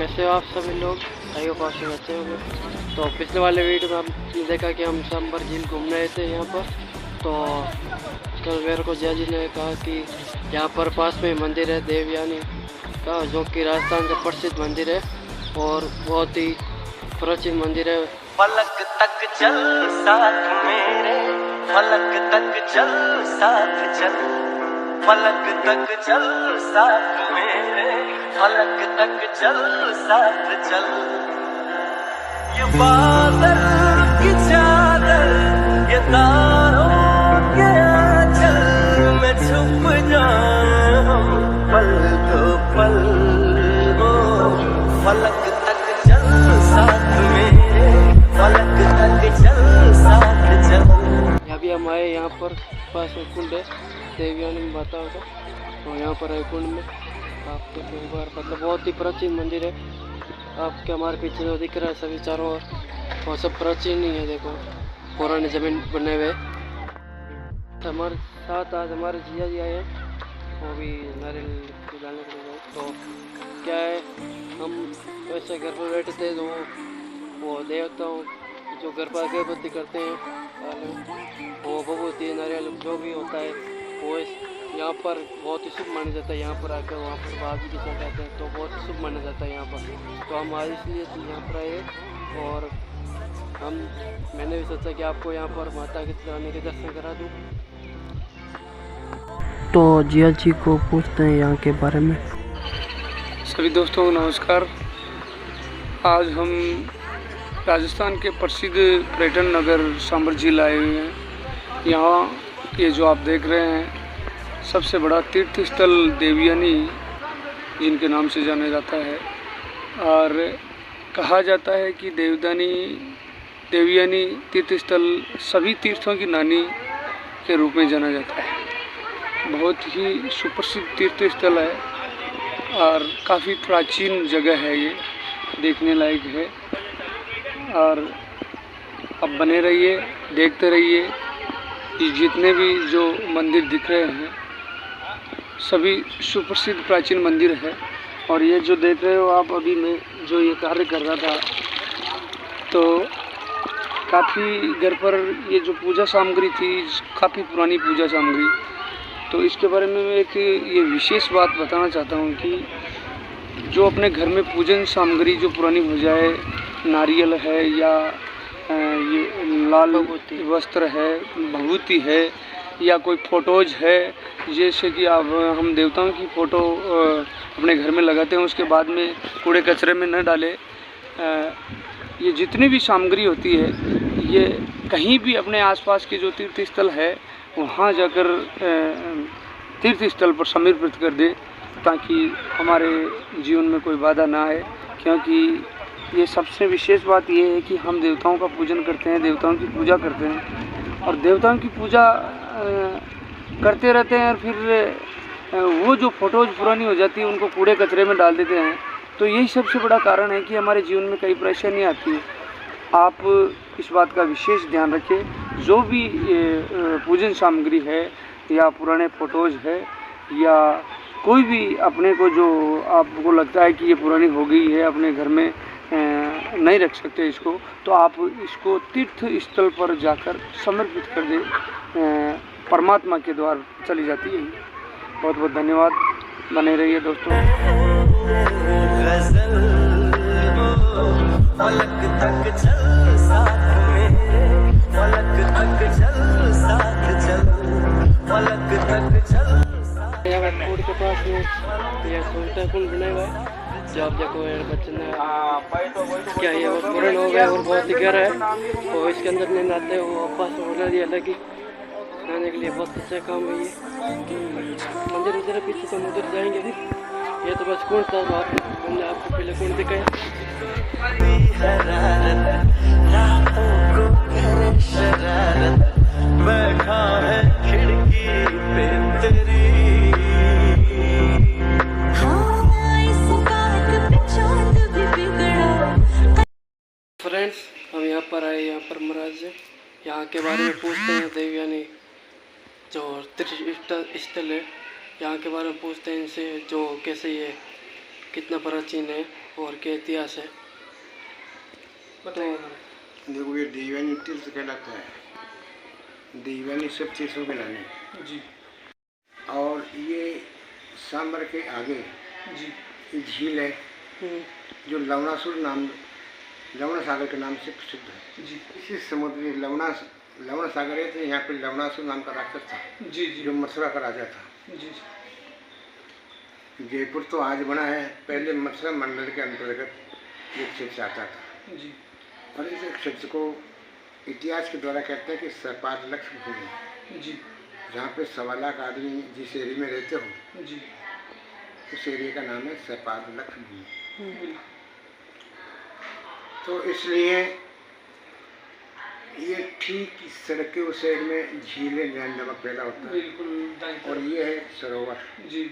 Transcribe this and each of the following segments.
कैसे हो आप सभी लोग? आई हो काफ़ी अच्छे होंगे। तो पिछले वाले वीडियो में आपने देखा कि हम सांबर झील घूमने आए थे यहाँ पर। तो कल मेरे को जया जी ने कहा कि यहाँ पर पास में मंदिर है देवयानी का, जो कि राजस्थान का प्रसिद्ध मंदिर है और बहुत ही प्राचीन मंदिर है। फलक तक चल साथ मेरे, फलक तक चल साथ चल, फलक तक चल साथ मेरे, फलक तक चल साथ चल। ये बादल की चादर, ये तारों के आंचल में छुप जाऊं पल दो पल हो। फलक तक चल साथ मेरे, फलक तक चल साथ चल। अभी हम आए यहाँ पर, पास में कुंड है देवयानी माता का। तो यहाँ पर है कुंड में आपको एक बार मतलब बहुत ही प्राचीन मंदिर है। आपके हमारे पीछे जो दिख रहा है सभी चारों ओर वो सब प्राचीन ही है। देखो पुराने जमीन बने हुए। हमारे साथ आज हमारे जिया जी आए हैं, वो भी नारियल डालने के लिए। तो क्या है, हम वैसे घर पर बैठे थे तो वो देवताओं जो घर पर अगरबत्ती करते हैं वो भगवती नारियल जो भी होता है वो यहाँ पर बहुत ही शुभ माना जाता है। यहाँ पर आकर वहाँ पर बाजी के साथ आते हैं तो बहुत शुभ माना जाता है यहाँ पर। तो हम आज इसलिए यहाँ पर आए और मैंने भी सोचा कि आपको यहाँ पर माता के आने के दर्शन करा दूँ। तो जिया जी को पूछते हैं यहाँ के बारे में। सभी दोस्तों को नमस्कार। आज हम राजस्थान के प्रसिद्ध पर्यटन नगर सांबर झील आए हुए हैं। यहाँ ये जो आप देख रहे हैं सबसे बड़ा तीर्थ स्थल देवयानी जिनके नाम से जाना जाता है, और कहा जाता है कि देवयानी तीर्थ स्थल सभी तीर्थों की नानी के रूप में जाना जाता है। बहुत ही सुप्रसिद्ध तीर्थ स्थल है और काफ़ी प्राचीन जगह है, ये देखने लायक है। और अब बने रहिए, देखते रहिए। ये जितने भी जो मंदिर दिख रहे हैं सभी सुप्रसिद्ध प्राचीन मंदिर है। और ये जो देख रहे हो आप, अभी मैं जो ये कार्य कर रहा था तो काफ़ी घर पर ये जो पूजा सामग्री थी काफ़ी पुरानी पूजा सामग्री, तो इसके बारे में मैं एक ये विशेष बात बताना चाहता हूँ कि जो अपने घर में पूजन सामग्री जो पुरानी हो जाए, नारियल है या ये लाल वस्त्र है, भभूति है या कोई फ़ोटोज़ है, जैसे कि अब हम देवताओं की फ़ोटो अपने घर में लगाते हैं, उसके बाद में कूड़े कचरे में न डालें। ये जितनी भी सामग्री होती है ये कहीं भी अपने आसपास के जो तीर्थ स्थल है वहाँ जाकर तीर्थ स्थल पर समर्पित कर दे, ताकि हमारे जीवन में कोई बाधा ना आए। क्योंकि ये सबसे विशेष बात ये है कि हम देवताओं का पूजन करते हैं, देवताओं की पूजा करते हैं और देवताओं की पूजा करते रहते हैं, और फिर वो जो फ़ोटोज़ पुरानी हो जाती है उनको कूड़े कचरे में डाल देते हैं। तो यही सबसे बड़ा कारण है कि हमारे जीवन में कई परेशानी आती है। आप इस बात का विशेष ध्यान रखें। जो भी पूजन सामग्री है या पुराने फ़ोटोज़ है या कोई भी अपने को जो आपको लगता है कि ये पुरानी हो गई है, अपने घर में नहीं रख सकते इसको, तो आप इसको तीर्थ स्थल पर जाकर समर्पित कर दे। परमात्मा के द्वार चली जाती है। बहुत बहुत धन्यवाद। बने रहिए दोस्तों। फलक तक चल साथ मेरे, फलक तक चल साथ चल, फलक तक चल। कुंड के पास में यह सुनता कुंड बना हुआ है। जब देखो बच्चे ने क्या ये वो पूर्ण हो गया और बहुत ही गहरा है, तो इसके अंदर नहीं नहाते, वो पास में बना दिया अलग ही नहाने के लिए। बहुत अच्छा काम है ये। मंदिर उधर पीछे तो उधर जाएंगे भी। ये तो बस कुंड था, हमने आपको पहले कुंड दिखाया। बैठा है खिड़की पे तेरी। फ्रेंड्स, हम यहाँ पर आए, यहाँ पर महाराज से यहाँ के बारे में पूछते हैं। देवयानी जो तीर्थ स्थल है यहाँ के बारे में पूछते हैं इनसे, जो कैसे ये कितना प्राचीन है और क्या इतिहास है बताइए। देखो ये देवयानी तीर्थ कहलाता है। देवयानी सब तीर्थों के नानी जी और ये सांबर के आगे जी ये झील है जो लवणासुर सागर के नाम से प्रसिद्ध है। जी इसी समुद्र लवणा सागर है, तो यहाँ पे लवणासुर नाम का राक्षस था जी जी जो मथुरा का राजा था। जी जयपुर तो आज बना है, पहले मथुरा मंडल के अंतर्गत ये क्षेत्र आता था। जी और इस क्षेत्र को इतिहास के द्वारा कहते हैं कि सर्पालक्ष्य भूमि, जी जहाँ पे 1.25 लाख आदमी जिस एरिया में रहते हो जी उस एरिया का नाम है सर्पालक्ष्य भूमि। तो इसलिए ये ठीक इस सड़क के उस साइड में झीलें नमक पैदा होता है बिल्कुल। और ये है सरोवर। जी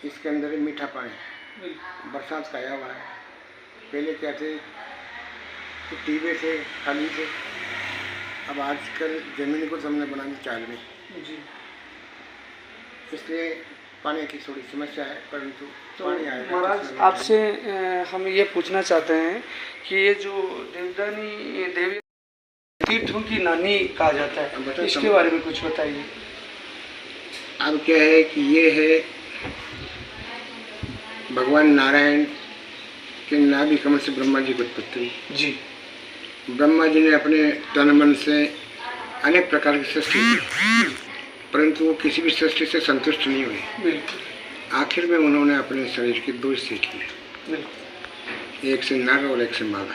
इसके अंदर है मीठा पानी, बिल्कुल। बरसात का आया हुआ है। पहले क्या थे तो टीबे थे, खाली थे, अब आजकल ज़मीन को हमने बना दी चाल में, जी इसलिए पानी की थोड़ी समस्या है, परंतु तो पानी आएगा। महाराज आपसे हम ये पूछना चाहते हैं कि ये जो देवी तीर्थों की नानी कहा जाता है, इसके बारे में कुछ बताइए। अब क्या है कि ये है भगवान नारायण के नाभि कमल से ब्रह्मा जी की उत्पत्ति हुई। जी ब्रह्मा जी ने अपने तन मन से अनेक प्रकार की सृष्टि की, परंतु वो किसी भी सृष्टि से संतुष्ट नहीं हुए। बिल्कुल आखिर में उन्होंने अपने शरीर की 2 हिस्से किए, बिल्कुल। एक से नर और एक से मादा,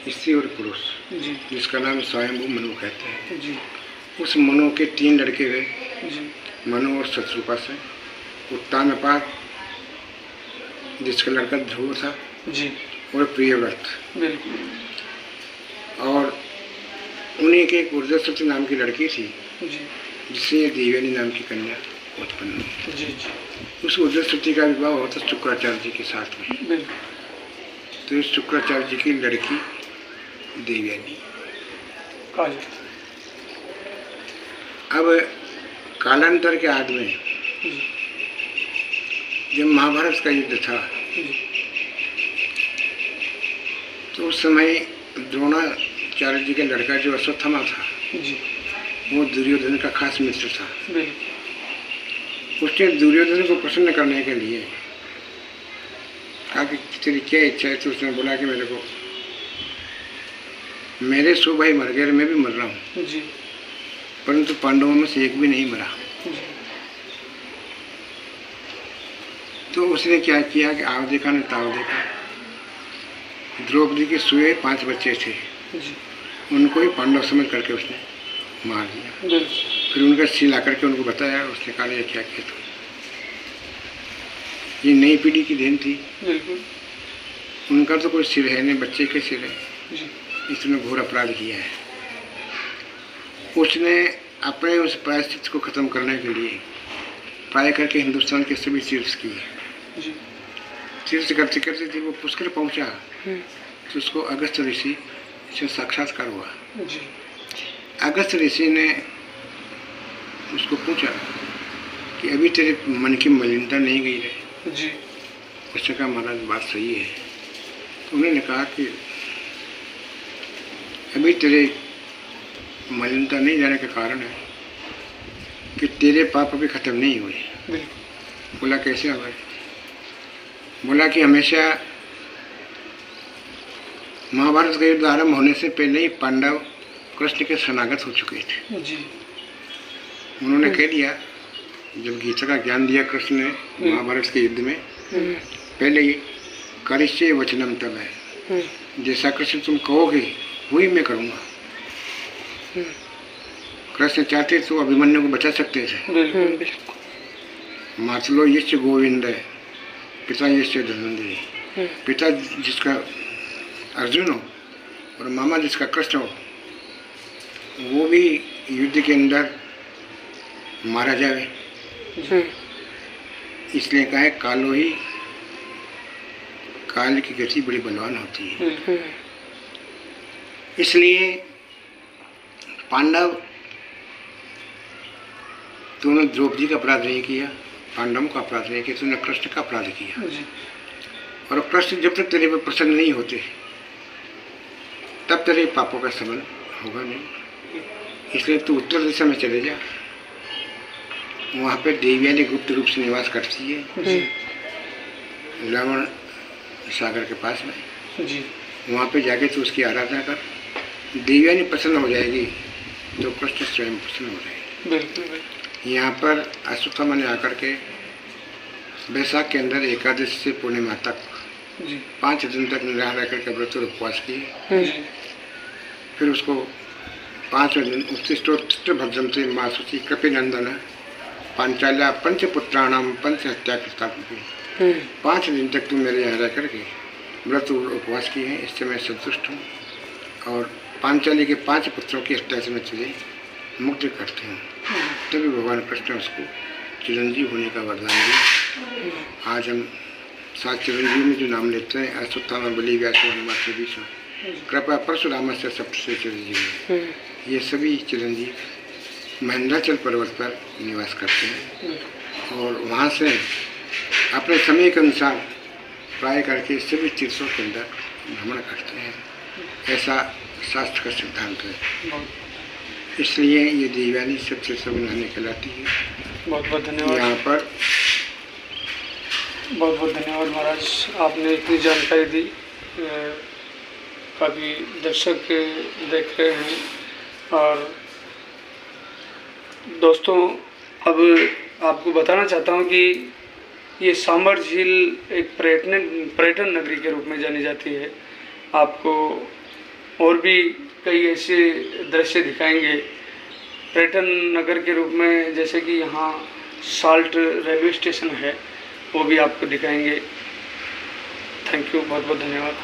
स्त्री और पुरुष, जी जिसका नाम स्वयंभू मनु कहते हैं। जी उस मनु के 3 लड़के हुए, जी मनु और शत्रुपा से, उत्तानपाद जिसका लड़का ध्रुव था, जी और प्रियव्रत, बिल्कुल। और उन्हीं के एक ऊर्जासती नाम की लड़की थी जी जिससे देवयानी नाम की कन्या उत्पन्न हुई। जी जी उस ऊर्जासती का विवाह होता शुक्राचार्य जी के साथ में। बिल्कुल। तो इस शुक्राचार्य जी की लड़की देवयानी। कहा जाता अब कालांतर के आद में है। जी जब महाभारत का युद्ध था जी तो उस समय द्रोणाचार्य जी का लड़का जो अश्वत्थामा था जी वो दुर्योधन का खास मित्र था। बिल्कुल। उसने दुर्योधन को प्रसन्न करने के लिए कहा कि तेरी क्या इच्छा है। तो उसने बोला कि मेरे 100 भाई मर गए, मैं भी मर रहा हूँ, जी परंतु पांडवों में से एक भी नहीं मरा। जी तो उसने क्या किया कि आव देखा न ताव देखा। द्रौपदी के सोए 5 बच्चे थे, जी उनको ही पांडव समझ करके उसने मार दिया। बिल्कुल। फिर उनका सिर ला करके उनको बताया। उसने कहा ये क्या किया तुम, ये नई पीढ़ी की देन थी, बिल्कुल। उनका तो कोई सिर है नहीं, बच्चे के सिर है, जी इसने घोर अपराध किया है। उसने अपने उस प्रायश्चित को खत्म करने के लिए प्राय करके हिंदुस्तान के सभी तीर्थ किए। जी तीर्थ करते करते जब वो पुष्कर पहुंचा तो उसको अगस्त ऋषि से साक्षात्कार हुआ। जी अगस्त ऋषि ने उसको पूछा कि अभी तेरे मन की मलिनता नहीं गई है। जी उसने कहा महाराज बात सही है। तो उन्होंने कहा कि अभी तेरे मलिनता नहीं जाने का कारण है कि तेरे पाप अभी खत्म नहीं हुए। बिल्कुल। बोला कैसे हुआ? बोला कि हमेशा महाभारत का युद्ध आरंभ होने से पहले ही पांडव कृष्ण के शरणागत हो चुके थे। जी उन्होंने कह दिया, जब गीता का ज्ञान दिया कृष्ण ने महाभारत के युद्ध में, पहले ही करिष्ये वचनम तब है, जैसा कृष्ण तुम कहोगे वही मैं करूँगा। कृष्ण चाहते तो अभिमन्यु को बचा सकते थे। बिल्कुल। मातलो यश गोविंद है, पिता यश धनुंजय। पिता जिसका अर्जुन हो और मामा जिसका कृष्ण हो, वो भी युद्ध के अंदर मारा जाए। इसलिए कहा है कालो ही, काल की गति बड़ी बलवान होती है। इसलिए पांडव तूने द्रौपदी का अपराध नहीं किया, पांडवों का अपराध नहीं किया, तूने कृष्ण का अपराध किया। जी और कृष्ण जब तक तेरे पर प्रसन्न नहीं होते तब तेरे पापों का शमन होगा नहीं। इसलिए तू उत्तर दिशा में चले जा, वहाँ पे देवियाँ गुप्त रूप से निवास करती है लवण सागर के पास में जी। वहाँ पे जाके तू उसकी आराधना कर, देवियाँ प्रसन्न हो जाएगी तो कृष्ण स्वयं प्रसन्न हो जाएगी। बिल्कुल। यहाँ पर अश्वत्थामा ने आकर के वैशाख के अंदर एकादशी से पूर्णिमा तक जी 5 दिन तक निराहार रह करके व्रत और उपवास किए। जी। फिर उसको 5वें दिन उत्तिष्ठोत्तिष्ठ भद्रम से माँ शुचि कपिनंदन पांचाल्या पंचपुत्राणाम पंच हत्या कृता। 5 दिन तक तुम मेरे यहाँ रह करके व्रत और उपवास किए हैं, इससे मैं संतुष्ट हूँ और पांचाली के 5 पुत्रों की हत्या से मैं तुझे मुक्त करती हूँ। तभी भगवान कृष्ण उसको चिरंजीव होने का वरदान दिया। आज हम 7 चिरंजीव में जो नाम लेते हैं अश्वत्थामा बलि व्यास हनुमान विष्णु कृपा परशुराम से सबसे चिरंजीव, ये सभी चिरंजीव महेंद्राचल पर्वत पर निवास करते हैं और वहाँ से अपने समय के अनुसार प्राय करके सभी तीर्थों के अंदर भ्रमण करते हैं। ऐसा शास्त्र का सिद्धांत है। इसलिए ये देवयानी सबसे सब नहाने कहलाती है। बहुत बहुत धन्यवाद। यहाँ पर बहुत बहुत धन्यवाद महाराज, आपने इतनी जानकारी दी। काफ़ी दर्शक देख रहे हैं और दोस्तों अब आपको बताना चाहता हूँ कि ये सांबर झील एक पर्यटन नगरी के रूप में जानी जाती है। आपको और भी कई ऐसे दृश्य दिखाएंगे पर्यटन नगर के रूप में, जैसे कि यहाँ साल्ट रेलवे स्टेशन है, वो भी आपको दिखाएंगे। थैंक यू, बहुत बहुत धन्यवाद।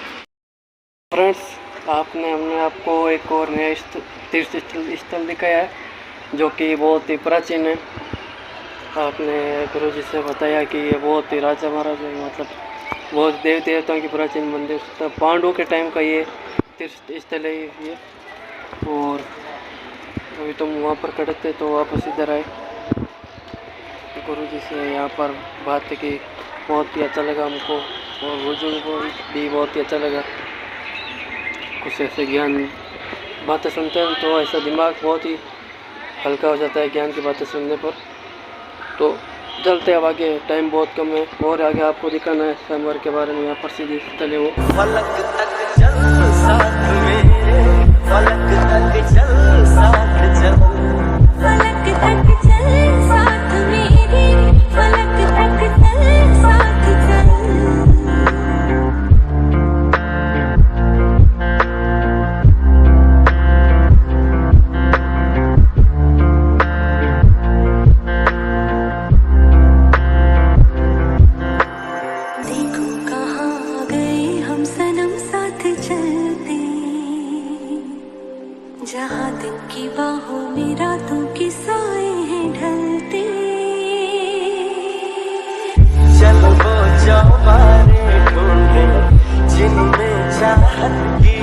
फ्रेंड्स, हमने आपको एक और नया तीर्थ स्थल दिखाया है जो कि बहुत ही प्राचीन है। आपने गुरुजी से बताया कि ये बहुत ही राजा महाराजा मतलब बहुत देव देवताओं की प्राचीन मंदिर, तो पांडवों के टाइम का ये तीर्थ स्थल है ये। और अभी तुम वहाँ पर खड़े थे तो वापस इधर आए, गुरुजी से यहाँ पर बात की, बहुत ही अच्छा लगा हमको और गुरुजी को भी बहुत ही अच्छा लगा। कुछ ऐसे ज्ञान बातें सुनते हैं तो ऐसा दिमाग बहुत ही हल्का हो जाता है ज्ञान की बातें सुनने पर। तो चलते अब आगे, टाइम बहुत कम है और आगे आपको दिखाना है सांबर के बारे में। यहाँ प्रसिद्ध स्थल है वो। फलक तक चल साथ मेरे, फलक तक चल साथ चल, फलक तक चल साथ मेरे, फलक तक चल साथ चल। देखो कहाँ गए हम सनम साथ चलते, जहाँ दिन की बाहों में रातों के साए हैं ढलते। चल वो चौबारे ढूंढे जिनमें चाहत की